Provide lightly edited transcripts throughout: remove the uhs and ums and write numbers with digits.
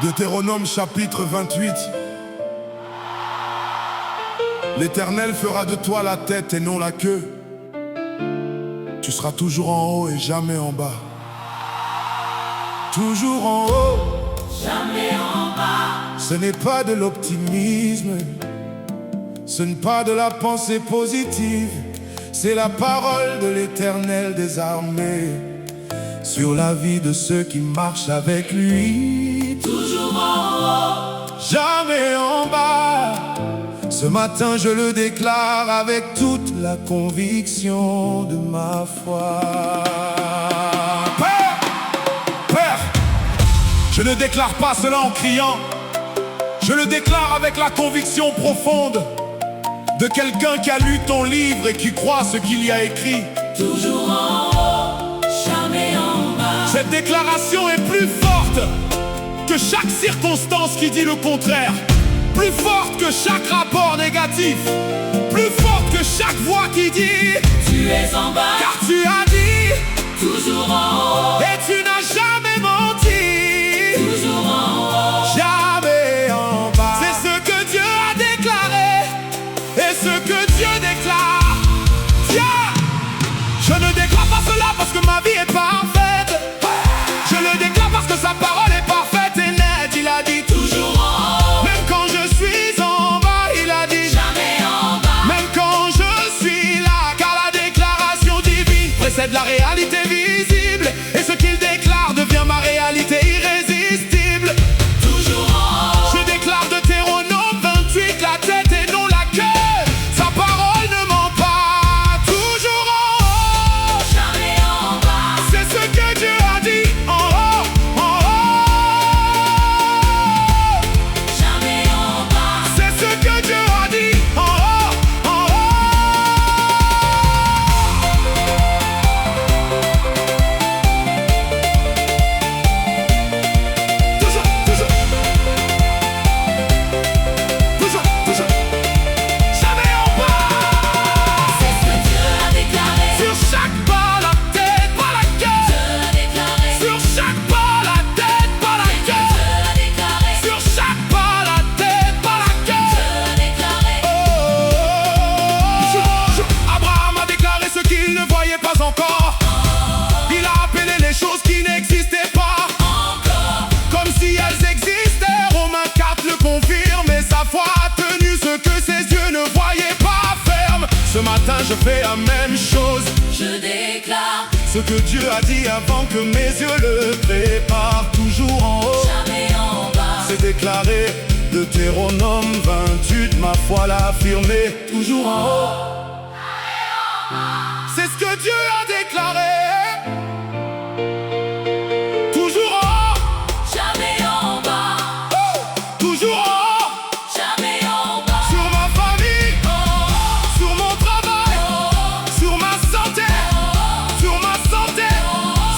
Deutéronome chapitre 28. L'Éternel fera de toi la tête et non la queue. Tu seras toujours en haut et jamais en bas. Toujours en haut, jamais en bas. ce n'est pas de l'optimisme, ce n'est pas de la pensée positive. C'est la parole de l'Éternel des armées sur la vie de ceux qui marchent avec lui. Toujours en haut, Jamais en bas. Ce matin je le déclare avec toute la conviction de ma foi. Père, je ne déclare pas cela en criant. Je le déclare avec la conviction profonde de quelqu'un qui a lu ton livre et qui croit ce qu'il y a écrit. toujours en haut, jamais en bas. Cette déclaration est plus forte que chaque circonstance qui dit le contraire. Plus forte que chaque rapport négatif. Plus forte que chaque voix qui dit Tu es en bas, car tu as dit toujours en haut, et tu n'as jamais menti. toujours en haut. Jamais en bas. C'est ce que Dieu a déclaré et ce que Dieu déclare. Tiens, je ne déclare pas cela parce que ma vie est parfaite. Je le déclare parce que sa parole est parfaite et nette. Il a dit Toujours en haut, même quand je suis en bas, il a dit jamais en bas. même quand je suis là, car la déclaration divine précède la réalité visible. Et ce qu'il déclare devient ma réalité irrésistible. Toujours en haut, Je déclare Deutéronome 28, la tête et non la queue. Sa parole ne ment pas. Toujours en haut, jamais en bas. c'est ce que Dieu a dit. En haut, en haut. Jamais en bas. C'est ce que Dieu a dit. En haut, en haut. Toujours, toujours. Toujours, toujours. Jamais en bas. C'est ce que Dieu a déclaré. Sur chaque pas, la tête, pas la queue. Dieu a déclaré. Sur chaque pas, la tête, pas la Dieu queue. a déclaré. Sur chaque pas, la tête, pas la queue. Dieu a déclaré. Abraham a déclaré ce qu'il ne voyait pas encore. Il a appelé les choses qui n'existaient pas comme si elles existaient. Romains 4 le confirme et sa foi a tenu ce que ses yeux ne voyaient pas ferme. Ce matin je fais la même chose. Je déclare, Ce que Dieu a dit avant que mes yeux le préparent. Toujours en haut, jamais en bas. c'est déclaré. Deutéronome 28, ma foi l'a affirmé. Toujours en haut, c'est ce que Dieu a déclaré. Toujours en haut, Jamais en bas. toujours en haut. Jamais en bas. Sur ma famille, sur mon travail, sur ma santé, sur ma santé,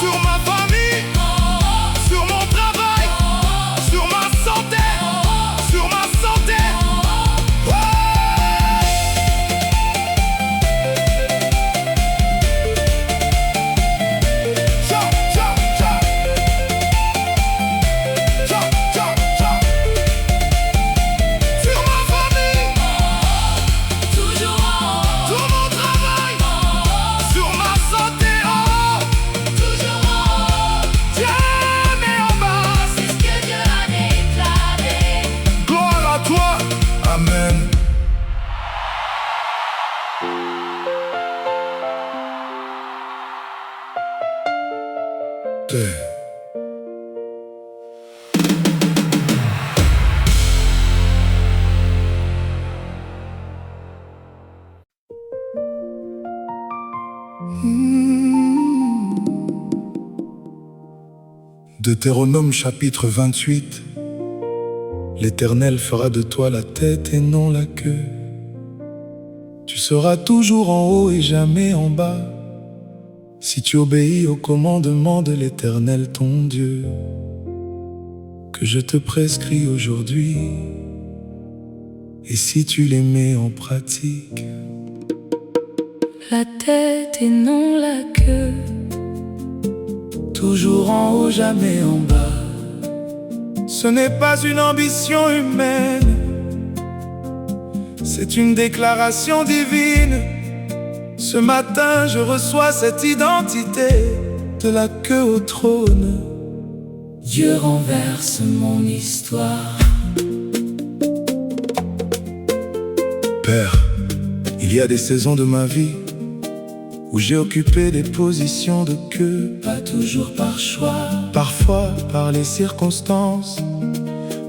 sur ma famille, sur mon travail, sur ma santé, sur ma santé. Cha, cha, cha. Cha, cha, cha. Sur ma famille, Toujours en haut. sur mon travail, sur ma santé, oh, Toujours en haut. jamais en bas. C'est ce que Dieu a déclaré. Gloire à toi, Amen. Deutéronome chapitre 28. L'Éternel fera de toi la tête et non la queue. Tu seras toujours en haut et jamais en bas, si tu obéis au commandement de l'Éternel ton Dieu, que je te prescris aujourd'hui, et si tu les mets en pratique. La tête et non la queue. Toujours en haut, jamais en bas, Ce n'est pas une ambition humaine, c'est une déclaration divine. Ce matin, je reçois cette identité, de la queue au trône. Dieu renverse mon histoire. Père, il y a des saisons de ma vie où j'ai occupé des positions de queue. Pas toujours par choix, Parfois par les circonstances,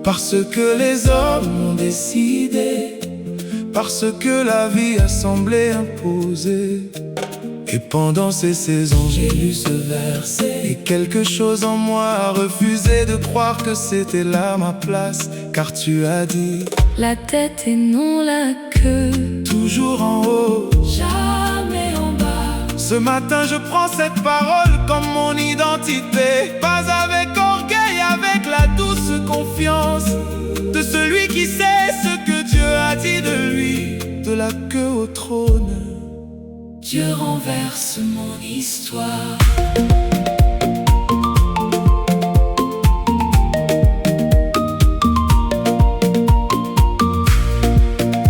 parce que les hommes ont décidé, parce que la vie a semblé imposer. Et pendant ces saisons, j'ai lu ce verset. et quelque chose en moi a refusé de croire que c'était là ma place. Car tu as dit, La tête et non la queue, toujours en haut. jamais en bas. Ce matin je prends cette parole comme mon identité. Pas avec orgueil, avec la douce confiance de celui qui sait ce que Dieu a dit de lui. De la queue au trône, Dieu renverse mon histoire.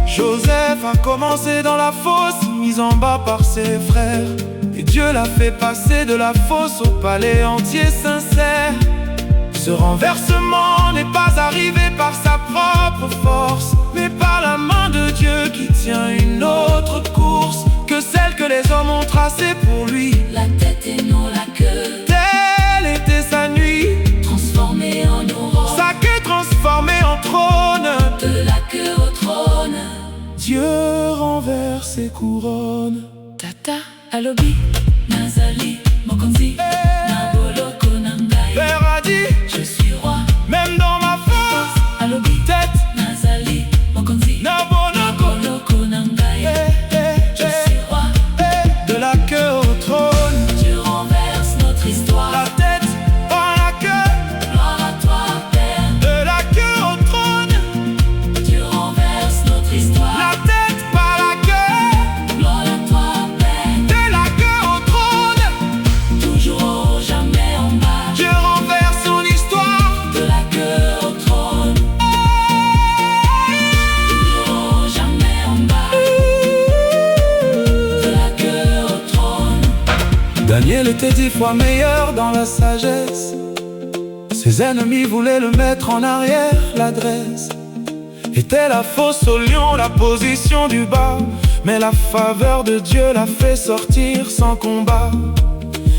Joseph a commencé dans la fosse, mis en bas par ses frères. Et Dieu l'a fait passer de la fosse au palais entier sincère. Ce renversement n'est pas arrivé par sa propre force, mais par la main de Dieu qui tient une autre course que celle que les hommes ont tracée pour lui. La tête et non la queue, Telle était sa nuit, transformée en aurore. sa queue transformée en trône. De la queue au trône. Dieu renverse ses couronnes. Tata, alobi, nazali, mokonzi, naboloko nangai. Père a dit, Je suis roi, même dans ma force, alobi, tête, nazali, mokonzi, naboloko. naboloko nangai. Je suis roi, De la queue au trône, Dieu renverse notre histoire. la tête par la queue. Gloire à toi, Père. De la queue au trône, Dieu renverse notre histoire. la tête par la queue. Gloire à toi, Père. De la queue au trône, Toujours haut, jamais en bas. Dieu renverse son histoire. De la queue au trône. Toujours haut, jamais en bas. De la queue au trône. Daniel était 10 fois meilleur dans la sagesse. Ses ennemis voulaient le mettre en arrière. L'adresse était la fosse au lion, la position du bas. Mais la faveur de Dieu l'a fait sortir sans combat.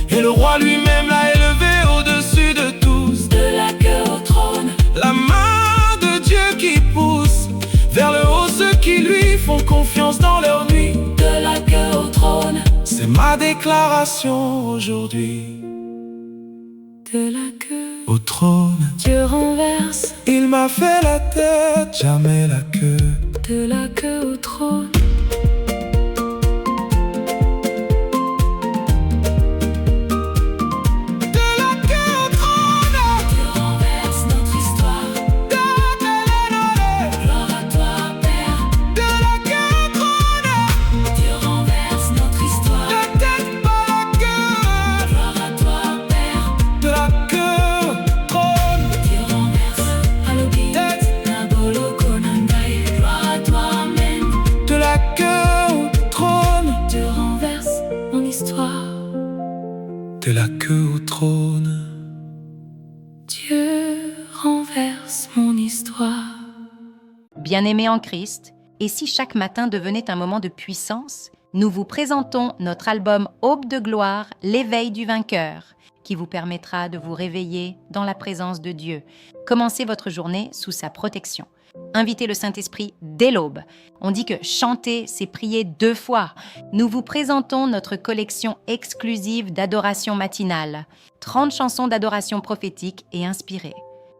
Et le roi lui-même l'a élevé au-dessus de tous. De la queue au trône. La main de Dieu qui pousse vers le haut ceux qui lui font confiance dans leur nuit. De la queue au trône. C'est ma déclaration aujourd'hui. De la queue. Au trône, Dieu renverse. il m'a fait la tête, jamais la queue. De la queue au trône. De la queue au trône, Dieu renverse notre histoire. Gloire à toi, Père. de la queue au trône, Dieu renverse notre histoire. la tête par la queue. Gloire à toi, Père. De la queue au trône, Dieu renverse. Alobi, naboloko nangai. Gloire à toi, Amen. de la queue au trône, Dieu renverse mon histoire. de la queue au trône. Dieu renverse mon histoire. Bien-aimés en Christ, et si chaque matin devenait un moment de puissance, nous vous présentons notre album Aube de gloire, l'éveil du vainqueur, qui vous permettra de vous réveiller dans la présence de Dieu. Commencez votre journée sous sa protection. Invitez le Saint-Esprit dès l'aube. On dit que chanter, c'est prier 2 fois. Nous vous présentons notre collection exclusive d'adoration matinale. 30 chansons d'adoration prophétique et inspirées.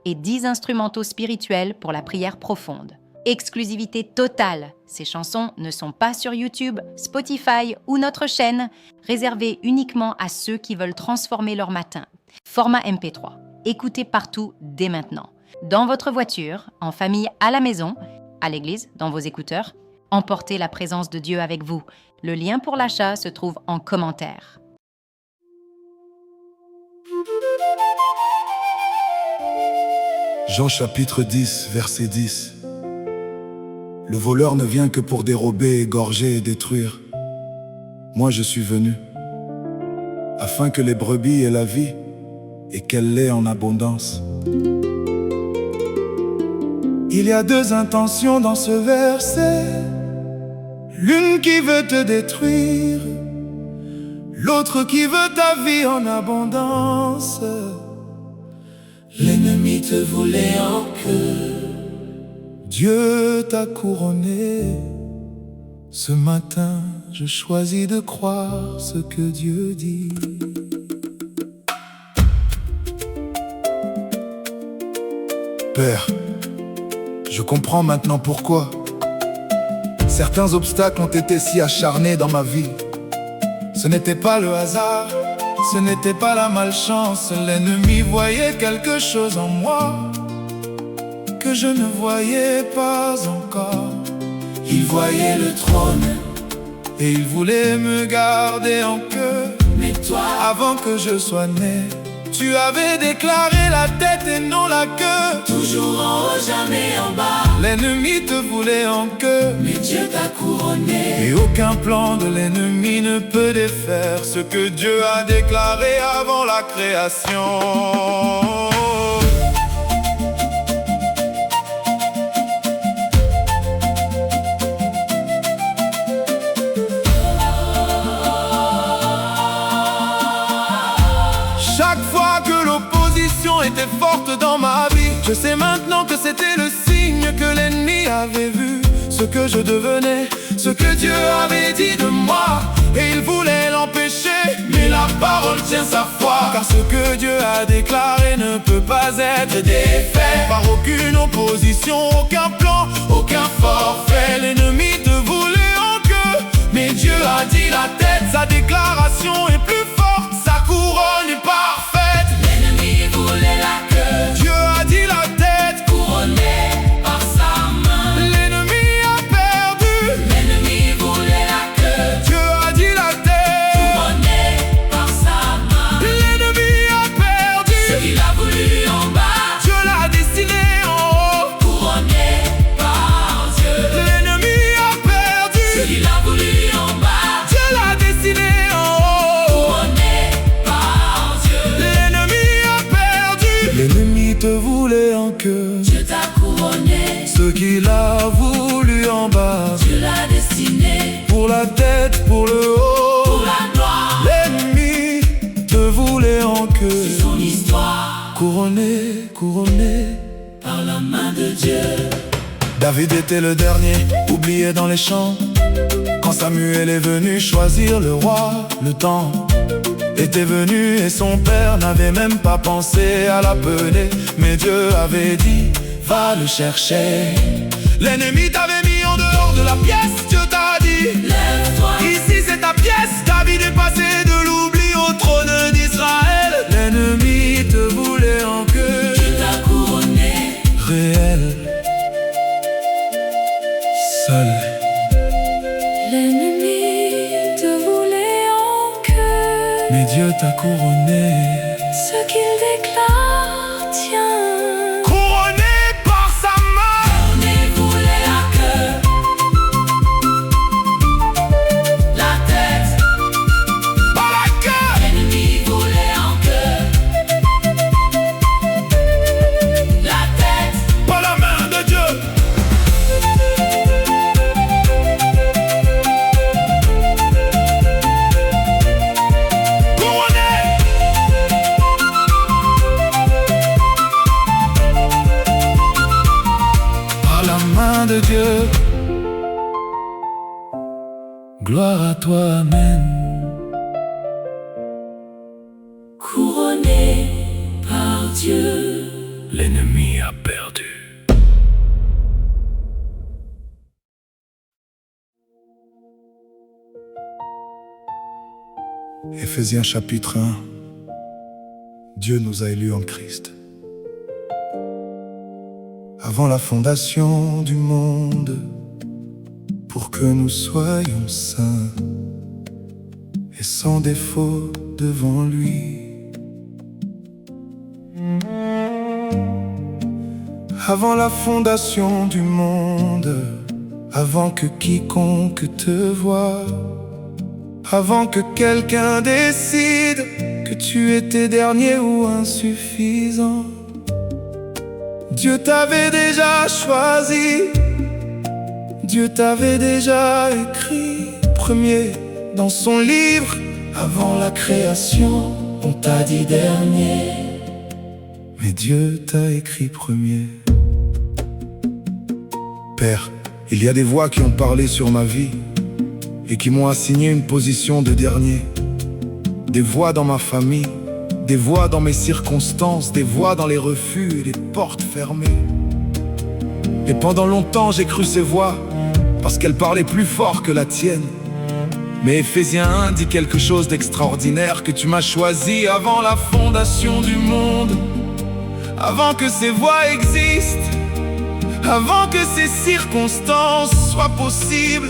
Et 10 instrumentaux spirituels pour la prière profonde. Exclusivité totale. Ces chansons ne sont pas sur YouTube, Spotify ou notre chaîne, réservées uniquement à ceux qui veulent transformer leur matin. Format MP3. Écoutez partout dès maintenant. Dans votre voiture, en famille à la maison, à l'église, dans vos écouteurs. Emportez la présence de Dieu avec vous. Le lien pour l'achat se trouve en commentaire. Jean chapitre 10, verset 10. Le voleur ne vient que pour dérober, égorger et détruire. Moi je suis venu, afin que les brebis aient la vie et qu'elle l'ait en abondance. Il y a deux intentions dans ce verset, l'une qui veut te détruire, l'autre qui veut ta vie en abondance. L'ennemi te voulait en queue. Dieu t'a couronné. Ce matin, je choisis de croire ce que Dieu dit. Père, je comprends maintenant pourquoi certains obstacles ont été si acharnés dans ma vie. Ce n'était pas le hasard, ce n'était pas la malchance. L'ennemi voyait quelque chose en moi que je ne voyais pas encore. Il voyait le trône, et il voulait me garder en queue. mais toi, Avant que je sois né, tu avais déclaré la tête et non la queue. toujours en haut, jamais en bas. L'ennemi te voulait en queue, Mais Dieu t'a couronné. et aucun plan de l'ennemi ne peut défaire ce que Dieu a déclaré avant la création. Chaque fois que l'opposition était forte dans ma vie, je sais maintenant que c'était le signe que l'ennemi avait vu ce que je devenais, ce que Dieu avait dit de moi, et il voulait l'empêcher. Mais la parole tient sa foi, car ce que Dieu a déclaré ne peut pas être défait par aucune opposition, aucun plan, aucun forfait. L'ennemi te voulait en queue, mais Dieu a dit la tête. Sa déclaration est plus forte, sa couronne est parfaite. L'ennemi voulait la queue, Dieu a dit la tête, couronné par sa main. l'ennemi a perdu. L'ennemi voulait la queue, Dieu a dit la tête, couronné par sa main. l'ennemi a perdu. Ce qu'il a voulu en bas, Dieu l'a destiné en haut. couronné par Dieu. L'ennemi a perdu. Ce qu'il a voulu en bas, Dieu l'a destiné en haut. couronné par Dieu. L'ennemi a perdu. L'ennemi te voulait en queue, Dieu t'a couronné, ce qu'il a voulu en bas. Dieu l'a destiné Pour la tête, pour le haut, pour la gloire. l'ennemi te voulait en queue. Son histoire Couronné, couronné. par la main de Dieu. David était le dernier, oublié dans les champs. Quand Samuel est venu choisir le roi, le temps était venu et son père n'avait même pas pensé à l'appeler. Mais Dieu avait dit, va le chercher. L'ennemi t'avait mis en dehors de la pièce, Dieu t'a dit, Lève-toi, ici c'est ta pièce. David est passé de l'oubli au trône d'Israël. L'ennemi te voulait en queue, Dieu t'a couronné. réel, seul. L'ennemi te voulait en queue. Mais Dieu t'a couronné, Ce qu'il déclare tient. couronné par sa main. Couronné voulait la queue, la tête. Par la queue, L'ennemi voulait en queue, la tête. par la main de Dieu. Couronné, par la main de Dieu. Gloire à toi, Amen. Couronné par Dieu. L'ennemi a perdu. Éphésiens chapitre 1. Dieu nous a élus en Christ. Avant la fondation du monde, pour que nous soyons saints et sans défaut devant lui. avant la fondation du monde, avant que quiconque te voie, avant que quelqu'un décide que tu étais dernier ou insuffisant. Dieu t'avait déjà choisi, Dieu t'avait déjà écrit premier dans son livre. Avant la création, on t'a dit dernier, mais Dieu t'a écrit premier. Père, il y a des voix qui ont parlé sur ma vie et qui m'ont assigné une position de dernier. Des voix dans ma famille, des voix dans mes circonstances, des voix dans les refus et les portes fermées. Et pendant longtemps j'ai cru ces voix parce qu'elles parlaient plus fort que la tienne. Mais Éphésiens 1 dit quelque chose d'extraordinaire, que tu m'as choisi avant la fondation du monde, avant que ces voix existent, avant que ces circonstances soient possibles.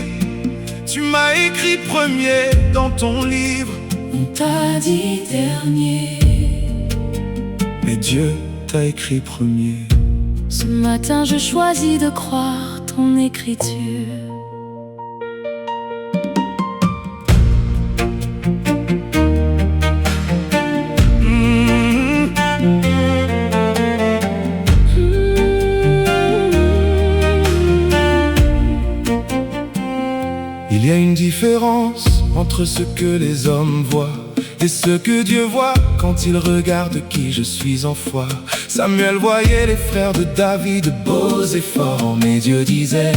Tu m'as écrit premier dans ton livre. On t'a dit dernier, mais Dieu t'a écrit premier. ce matin je choisis de croire ton écriture. Il y a une différence entre ce que les hommes voient et ce que Dieu voit quand il regarde qui je suis en foi. Samuel voyait les frères de David beaux et forts, mais Dieu disait,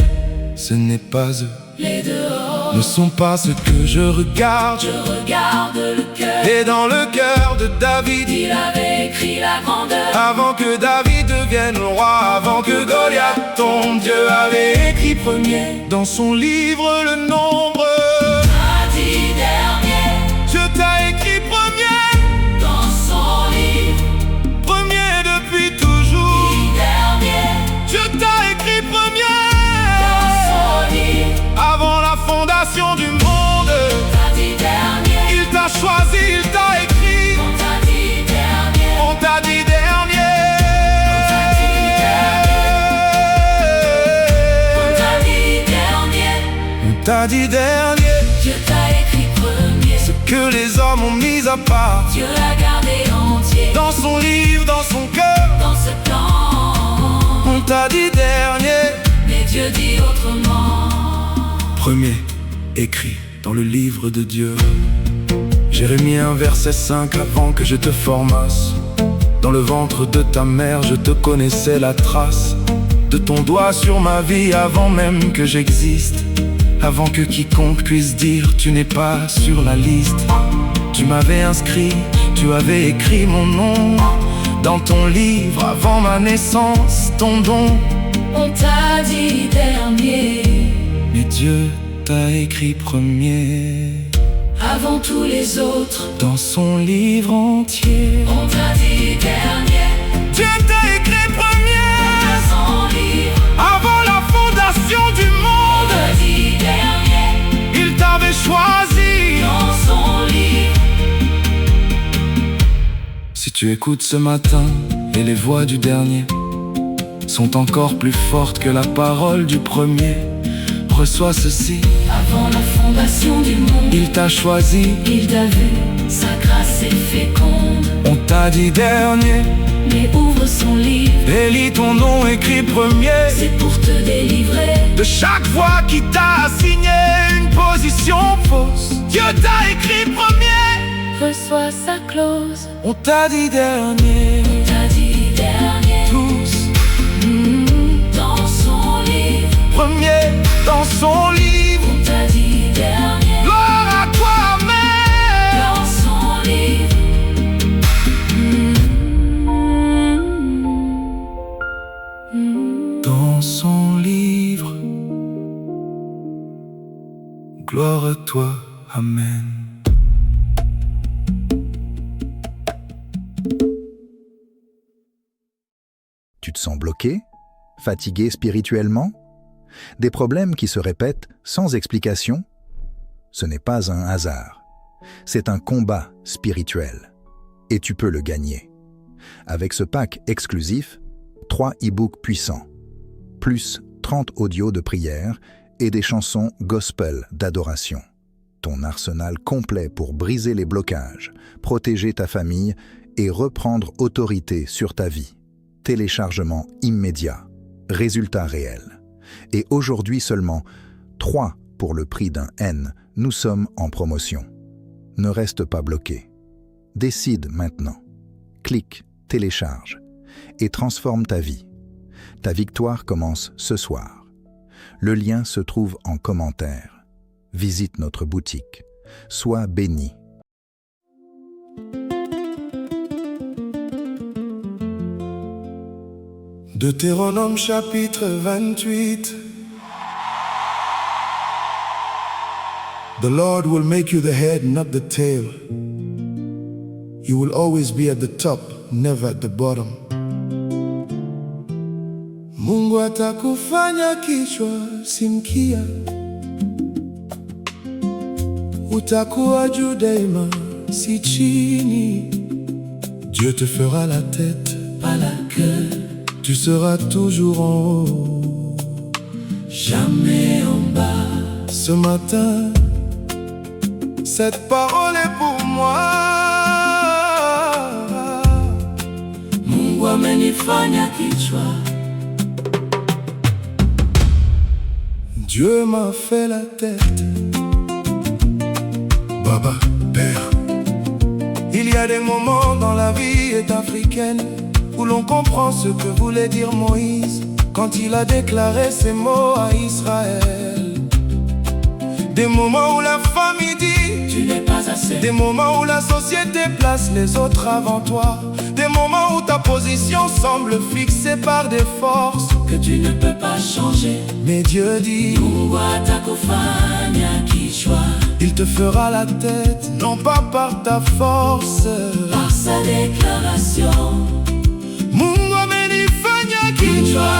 ce n'est pas eux. Les dehors, Ne sont pas ce que je regarde. je regarde le cœur. Et dans le cœur de David, Il avait écrit la grandeur. avant que David devienne roi, avant que Goliath tombe, Dieu avait écrit premier dans son livre le nombre. T'a dit dernier, Je t'ai écrit premier, dans son livre. premier depuis toujours. Dit dernier, Je t'ai écrit premier, dans son livre. avant la fondation du monde. T'a dit dernier, Il t'a choisi, il t'a écrit. on t'a dit dernier. On t'a dit dernier. On t'a dit dernier, On t'a dit dernier. Dieu t'a écrit premier. Ce que les hommes ont mis à part, Dieu l'a gardé entier. dans son livre, dans son cœur. Dans ce plan, On t'a dit dernier. mais Dieu dit autrement. Premier, écrit dans le livre de Dieu. Jérémie 1 verset 5, avant que je te formasse, dans le ventre de ta mère je te connaissais la trace de ton doigt sur ma vie, avant même que j'existe, avant que quiconque puisse dire tu n'es pas sur la liste. Tu m'avais inscrit, tu avais écrit mon nom dans ton livre avant ma naissance, ton don. On t'a dit dernier, Mais Dieu t'a écrit premier avant tous les autres. dans son livre entier. On t'a dit dernier, Dieu t'a écrit premier dans son livre. avant la fondation du On monde. t'a dit dernier, Il t'avait choisi. dans son livre. Si tu écoutes ce matin et les voix du dernier sont encore plus fortes que la parole du premier, reçois ceci. Avant la fondation du monde, Il t'a choisi. il t'a vu, sa grâce est féconde. On t'a dit dernier Mais ouvre son livre, et lis ton nom écrit premier. c'est pour te délivrer. De chaque voix qui t'a assigné une position fausse, Dieu t'a écrit premier. Reçois sa clause. On t'a dit dernier. On t'a dit dernier, Tous dans son livre. premier dans son livre. On t'a dit dernier, Gloire à toi, amen. dans son livre. Dans son livre. Gloire à toi, amen. Tu te sens bloqué, fatigué spirituellement? Des problèmes qui se répètent sans explication? Ce n'est pas un hasard. C'est un combat spirituel. Et tu peux le gagner. Avec ce pack exclusif, 3 e-books puissants, plus 30 audios de prière et des chansons gospel d'adoration. Ton arsenal complet pour briser les blocages, protéger ta famille et reprendre autorité sur ta vie. Téléchargement immédiat, résultat réel. Et aujourd'hui seulement, 3 pour le prix d'un N, nous sommes en promotion. Ne reste pas bloqué. Décide maintenant. Clique, télécharge et transforme ta vie. Ta victoire commence ce soir. Le lien se trouve en commentaire. Visite notre boutique. Sois béni. Deutéronome chapitre 28. The Lord will make you the head, not the tail. You will always be at the top, never at the bottom. Mungu atakufanya kichwa, si mkia. Utakuwa juu daima, si chini. Dieu te fera la tête, pas la queue. Tu seras toujours en haut, jamais en bas. Ce matin, cette parole est pour moi. Mungu amenifanya kichwa. Dieu m'a fait la tête. Baba, Père. Il y a des moments dans la vie africaine où l'on comprend ce que voulait dire Moïse quand il a déclaré ces mots à Israël. Des moments où la famille dit tu n'es pas assez. Des moments où la société place les autres avant toi. Des moments où ta position semble fixée par des forces que tu ne peux pas changer. Mais Dieu dit Mungu atakufanya kichwa. Il te fera la tête, non pas par ta force, par sa déclaration. Mungu amenifanya kichwa.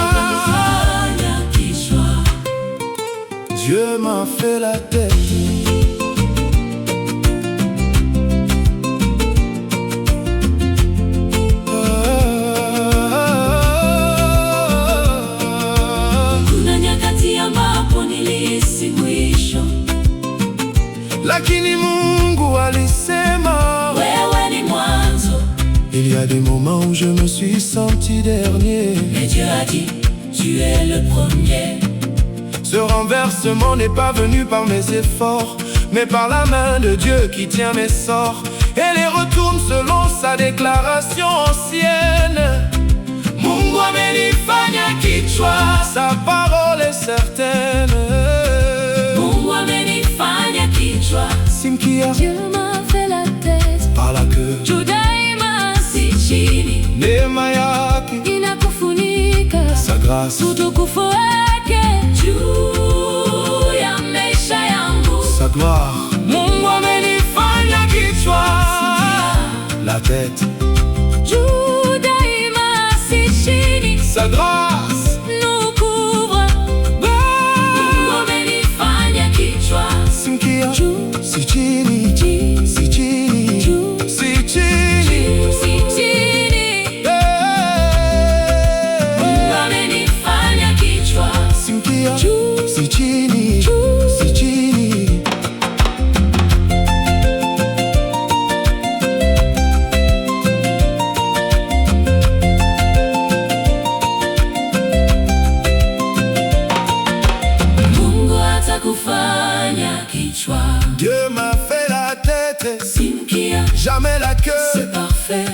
Dieu m'a fait la tête. Kuna nyakati ambapo nilihisi mwisho, lakini Mungu alisema wewe ni mwanzo. Il y a des moments où je me suis senti dernier, mais Dieu a dit tu es le premier. Ce renversement n'est pas venu par mes efforts, mais par la main de Dieu qui tient mes sorts et les retourne selon sa déclaration ancienne. Mungu amenifanya kichwa, sa parole est certaine. Mungu amenifanya kichwa, si mkia. Dieu m'a fait la tête, par la queue. Juu daima si chini, neema yake inakufunika, sa grâce, utukufu wake juu ya maisha yangu, sa gloire. Mungu amenifanya kichwa, la tête. Juu daima si chini, sa grâce nous couvre. Mungu amenifanya kichwa, si mkia. Juu si chini, si chini, si chini, si chini. Mungu amenifanya kichwa, si mkia. si chini, si chini. Mungu atakufanya kichwa. Dieu m'a fait la tête, si mkia. Jamais la queue, c'est parfait.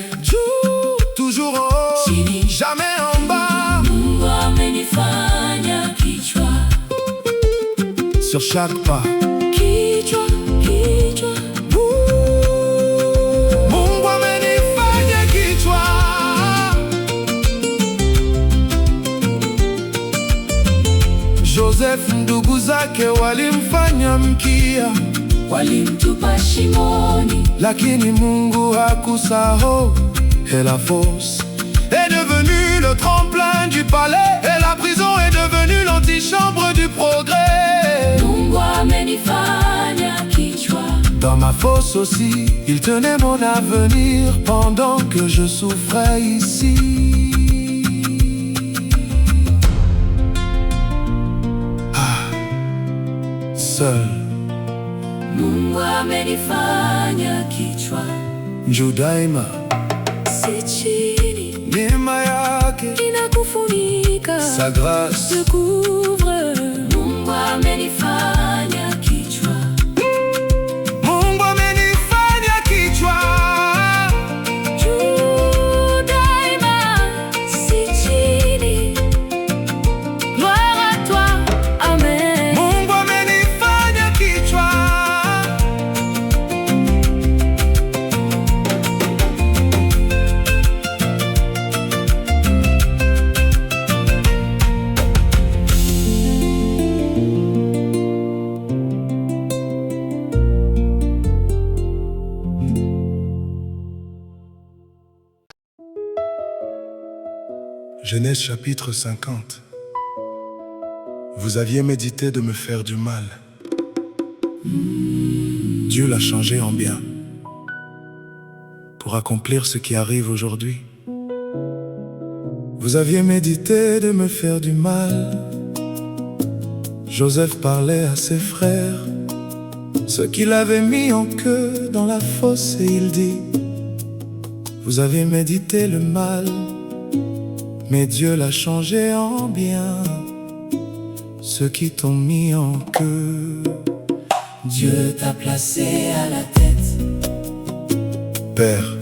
Toujours en haut, chini. Jamais en bas. Mungu amenifanya kichwa. Sur chaque pas, kichwa, kichwa. Mungu amenifanya kichwa. Joseph ndugu zake walimfanya mkia, walimtupa shimoni, lakini Mungu hakusahau. Et la fosse est devenue le tremplin du palais, et la prison est devenue l'antichambre du progrès. Mungu amenifanya kichwa. Dans ma fosse aussi, il tenait mon avenir pendant que je souffrais ici. seul. Mungu amenifanya kichwa, Juu daima si chini. neema yake Inakufunika, sa grâce te couvre. Mungu amenifanya kichwa, Mungu amenifanya kichwa. juu daima, si chini. Gloire à toi, amen. Mungu amenifanya kichwa. Genèse chapitre 50. Vous aviez médité de me faire du mal. Dieu l'a changé en bien pour accomplir ce qui arrive aujourd'hui. Vous aviez médité de me faire du mal. Joseph parlait à ses frères, ceux qui l'avaient mis en queue dans la fosse, et il dit: vous avez médité le mal, mais Dieu l'a changé en bien. Ceux qui t'ont mis en queue, Dieu t'a placé à la tête. Père,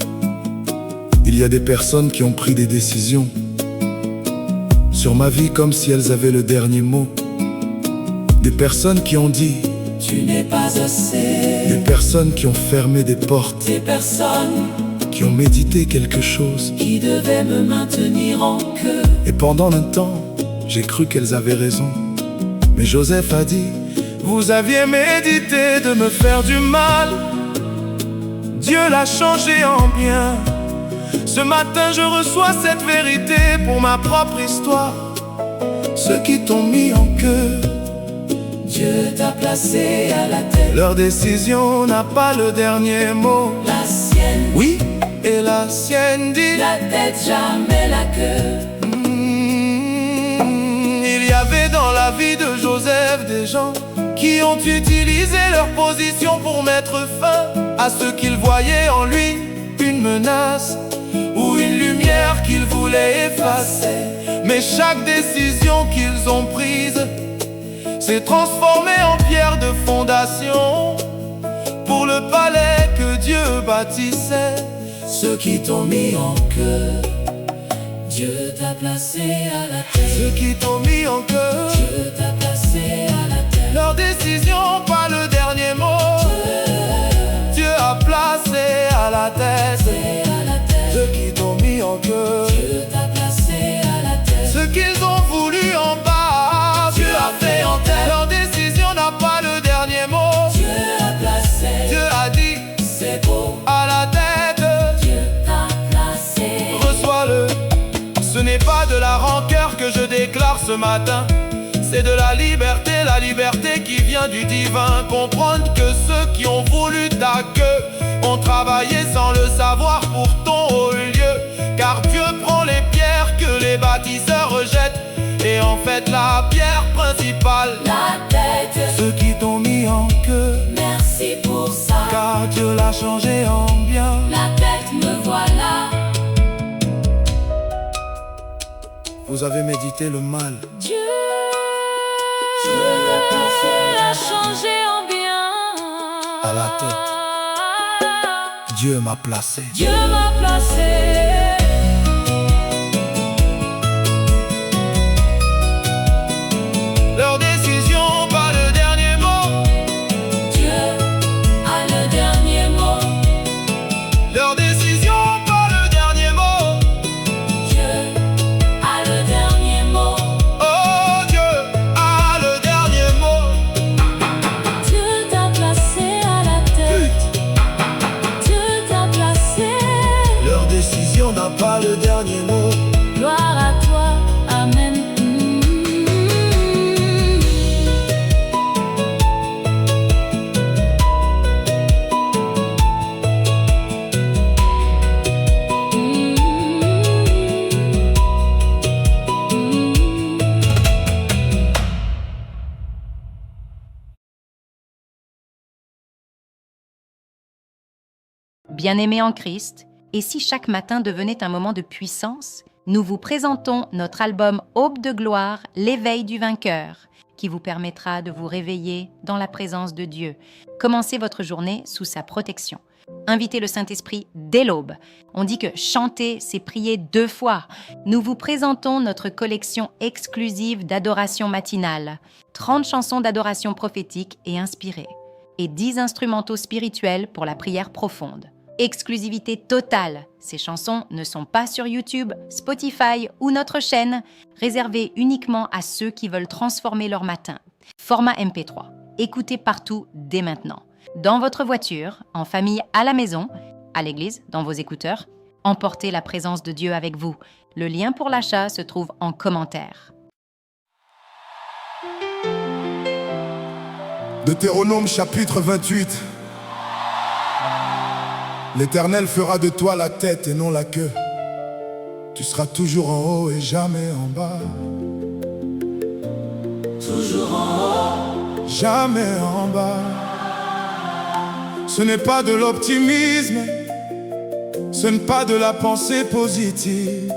il y a des personnes qui ont pris des décisions sur ma vie comme si elles avaient le dernier mot. Des personnes qui ont dit: Tu n'es pas assez. des personnes qui ont fermé des portes, Des personnes qui ont médité quelque chose. qui devaient me maintenir en queue. Et pendant un temps, j'ai cru qu'elles avaient raison. Mais Joseph a dit: vous aviez médité de me faire du mal, Dieu l'a changé en bien. Ce matin je reçois cette vérité pour ma propre histoire. Ceux qui t'ont mis en queue, Dieu t'a placé à la tête. leur décision n'a pas le dernier mot. La sienne, Oui, et la sienne dit: la tête, jamais la queue. Il y avait dans la vie de Joseph des gens qui ont utilisé leur position pour mettre fin à ce qu'ils voyaient en lui, une menace ou une lumière qu'ils voulaient effacer. Mais chaque décision qu'ils ont prise s'est transformée en pierre de fondation pour le palais que Dieu bâtissait. Ceux qui t'ont mis en queue, Dieu t'a placé à la tête. Ceux qui t'ont mis en queue, Dieu t'a placé à la tête. leur décision pas le dernier mot. Dieu a placé à la tête À la tête. ceux qui t'ont mis en queue. Dieu t'a placé à la tête. Ce qu'ils ont voulu en bas, Dieu a fait en tête. Leur décision n'a pas le dernier mot. Dieu a placé, Dieu a dit: c'est beau. à la tête, Dieu t'a placé. reçois-le. Ce n'est pas de la rancœur que je déclare ce matin, c'est de la liberté qui vient du divin. Comprendre que ceux qui ont voulu ta queue ont travaillé sans le savoir pour ton haut lieu. Car Dieu prend les pierres que les bâtisseurs rejettent et en fait la pierre principale. La tête, Ceux qui t'ont mis en queue, merci pour ça. car Dieu l'a changé en bien. La tête, me voilà. Vous avez médité le mal, Dieu t'a placé, l'a changé en bien. à la tête. Dieu m'a placé. Dieu m'a placé. Leur décision, pas le dernier mot. Dieu a le dernier mot. Leur décision, pas le dernier mot. Dieu a le dernier mot. Oh, Dieu a le dernier mot. Dieu t'a placé à la tête. Dieu t'a placé. Leur décision Bien-aimés en Christ, et si chaque matin devenait un moment de puissance, nous vous présentons notre album Aube de gloire, l'éveil du vainqueur, qui vous permettra de vous réveiller dans la présence de Dieu. Commencez votre journée sous sa protection. Invitez le Saint-Esprit dès l'aube. On dit que chanter, c'est prier 2 fois. Nous vous présentons notre collection exclusive d'adoration matinale, 30 chansons d'adoration prophétique et inspirées, et 10 instrumentaux spirituels pour la prière profonde. Exclusivité totale, ces chansons ne sont pas sur YouTube, Spotify ou notre chaîne, réservées uniquement à ceux qui veulent transformer leur matin. Format MP3, écoutez partout dès maintenant. Dans votre voiture, en famille à la maison, à l'église, dans vos écouteurs, emportez la présence de Dieu avec vous. Le lien pour l'achat se trouve en commentaire. Deutéronome chapitre 28. L'Éternel fera de toi la tête et non la queue. Tu seras toujours en haut et jamais en bas. Toujours en haut, Jamais en bas. Ce n'est pas de l'optimisme, ce n'est pas de la pensée positive.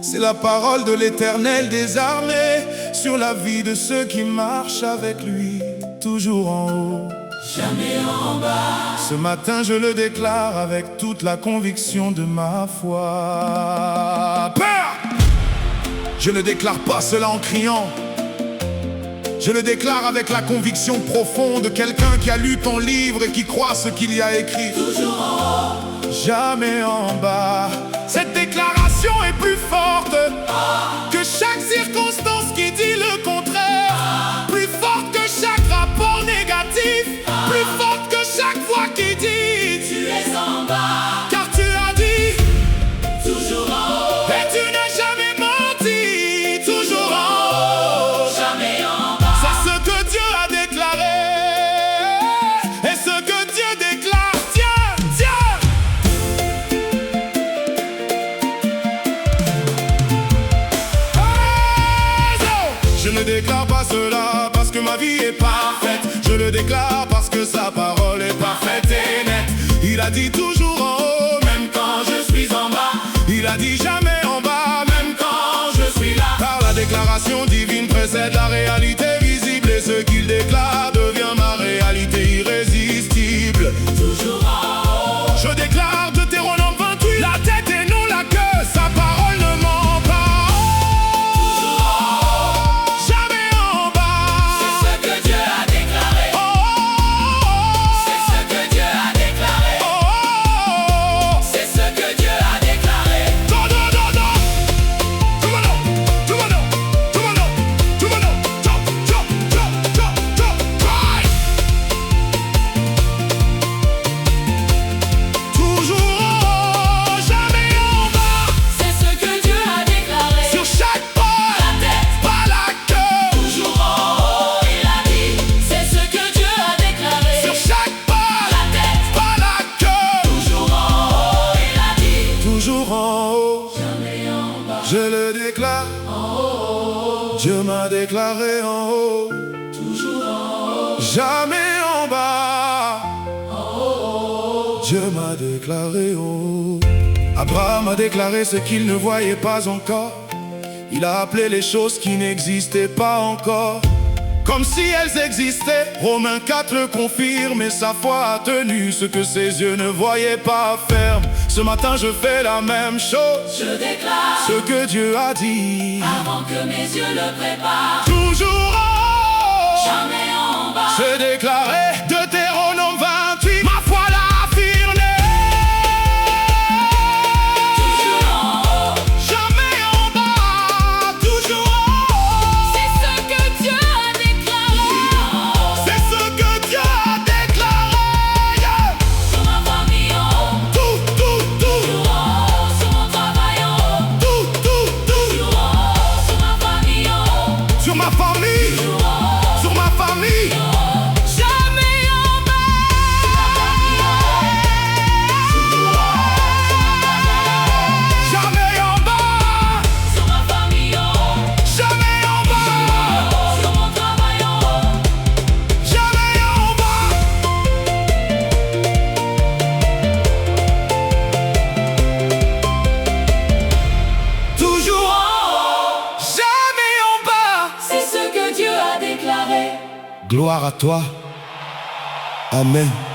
C'est la parole de l'Éternel des armées sur la vie de ceux qui marchent avec lui. Toujours en haut, jamais en bas. ce matin je le déclare avec toute la conviction de ma foi. Père, je ne déclare pas cela en criant. Je le déclare avec la conviction profonde de quelqu'un qui a lu ton livre et qui croit ce qu'il y a écrit. Toujours en haut, Jamais en bas. Cette déclaration est plus forte que chaque circonstance qui dit le contraire. Plus forte que chaque rapport négatif. Plus forte que chaque voix qui dit tu es en bas. car tu as dit Toujours en haut, et tu n'as jamais menti. Toujours en haut. jamais en bas. C'est ce que Dieu a déclaré. Et ce que Dieu déclare, tiens, tiens. Je ne déclare pas cela parce que ma vie est parfaite. Je le déclare parce que sa parole est parfaite et nette. Il a dit toujours en haut, même quand je suis en bas. Il a dit jamais en bas, même quand je suis là. Car la déclaration divine précède la réalité visible. Et ce qu'il déclare devient ma réalité irrésistible. Toujours en haut, Je déclare Deutéronome 28, la tête et non la queue, sa parole ne ment pas. Jamais en bas. ce que Dieu a déclaré. C'est ce que Dieu a déclaré. C'est ce que Dieu a déclaré. Toujours en haut, jamais en bas. C'est ce que Dieu a déclaré. Sur chaque pas, La tête, pas la queue. toujours en haut, il a dit. C'est ce que Dieu a déclaré. Sur chaque pas, La tête, pas la queue. toujours en haut, il a dit. Toujours en haut, Jamais en bas, je le déclare. Dieu m'a déclaré en haut. toujours en haut, Jamais en bas. Dieu m'a déclaré en haut. Abraham a déclaré ce qu'il ne voyait pas encore. Il a appelé les choses qui n'existaient pas encore comme si elles existaient. Romains 4 le confirme et sa foi a tenu ce que ses yeux ne voyaient pas ferme. Ce matin je fais la même chose, je déclare. ce que Dieu a dit. Avant que mes yeux le préparent. Toujours en haut, Jamais en bas, je déclarais Deutéronome 28, ma foi l'a affirmé. toujours en haut. Jamais en bas, toujours en haut. C'est ce que Dieu a déclaré. C'est ce que Dieu a déclaré. Sur ma famille en haut, Tout, tout, tout, toujours en haut. Sur mon travail en haut, tout, tout, tout. toujours en haut. Sur ma famille en haut, Sur ma famille, toujours en haut. sur ma famille. Jamais en Gloire à toi. Amen.